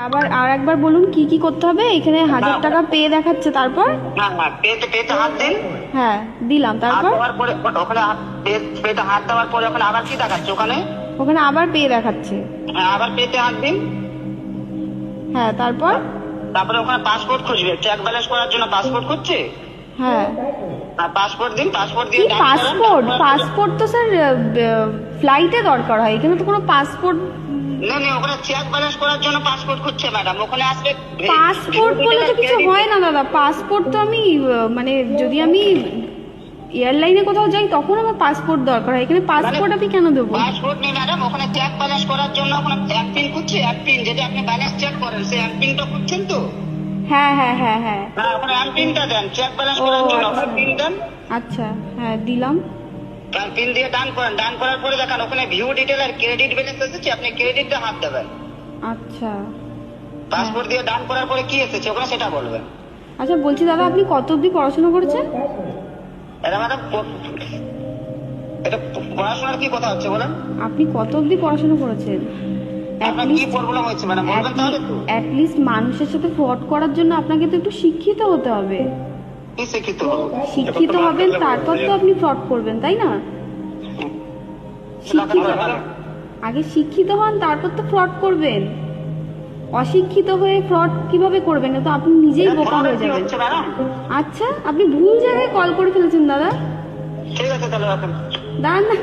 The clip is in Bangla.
আবার আর একবার বলুন কি কি করতে হবে। এখানে 1000 টাকা পে দেখাচ্ছে, তারপর? না না, পেতে হাত দিন। হ্যাঁ দিলাম, হাত তারপর? দেওয়ার পরে ওখানে পেতে হাত দেওয়ার পরে ওখানে আবার কি দেখাচ্ছে ওখানে? ওখানে আবার পে দেখাচ্ছে। হ্যাঁ, আবার পেতে হাত দিন। হ্যাঁ, তারপর? তারপরে ওখানে পাসপোর্ট খুঁজবে, চেক ব্যালেন্স করার জন্য পাসপোর্ট খুঁজছে। হ্যাঁ। পাসপোর্ট দিন, পাসপোর্ট কি দিয়ে ডান করেন। পাসপোর্ট? পাসপোর্ট তো স্যার ফ্লাইটে দরকার হয়, এখানে তো কোনো পাসপোর্ট। না না, ওখানে চেক ব্যালেন্স করার জন্য পাসপোর্ট খুঁজছে ম্যাডাম। ওখানে আসবে পাসপোর্ট বলে তো কিছু হয় না দাদা। পাসপোর্ট তো আমি মানে যদি আমি এয়ারলাইনে কোথাও যাই তখন আমার পাসপোর্ট দরকার হয়, এখানে পাসপোর্ট আমি কেন দেবো? পাসপোর্ট নেই ম্যাডাম, ওখানে চেক ব্যালেন্স করার জন্য ওখানে এক পিন খুঁজছে। এক পিন যেটা আপনি ব্যালেন্স চেক করেন, সেই এক পিনটা খুঁজছেন তো? হ্যাঁ হ্যাঁ হ্যাঁ হ্যাঁ। হ্যাঁ, ওখানে এক পিনটা দেন, চেক ব্যালেন্স করার জন্য ওখানে পিন দেন। আচ্ছা, হ্যাঁ দিলাম। পিন দিয়ে ডান করেন। ডান করার পরে দেখেন ওখানে ভিউ ডিটেল আর ক্রেডিট ব্যালেন্স এসেছে, আপনি ক্রেডিটটা হাত দেবেন। আচ্ছা। পাসপোর্ট দিয়ে ডান করার পরে কি এসেছে ওখানে সেটা বলবেন। আচ্ছা বলছি দাদা, আপনি কত অবধি পড়াশোনা করেছেন? এটা ম্যাডাম, এটা পড়াশোনার কি কথা হচ্ছে বলেন? আপনি কত অবধি পড়াশোনা করেছেন? আপনার কি প্রবলেম হয়েছে ম্যাডাম বলবেন তাহলে তো। অ্যাটলিস্ট মানুষের সাথে ফ্রড করার জন্য আপনাকে তো একটু শিক্ষিত হতে হবে। কি শিক্ষিত হবো? শিক্ষিত হবেন তারপর তো আপনি ফ্রড করবেন, তাই না? শিক্ষিত আগে শিক্ষিত হন, তারপর তো ফ্রড করবেন। অশিক্ষিত হয়ে ফ্রড কিভাবে করবেন? তো আপনি নিজেই বোকা হয়ে যাবেন। আচ্ছা, আপনি ভুল জায়গায় কল করে ফেলেছেন দাদা। ঠিক আছে তাহলে রাখেন। দাঁড়ান না।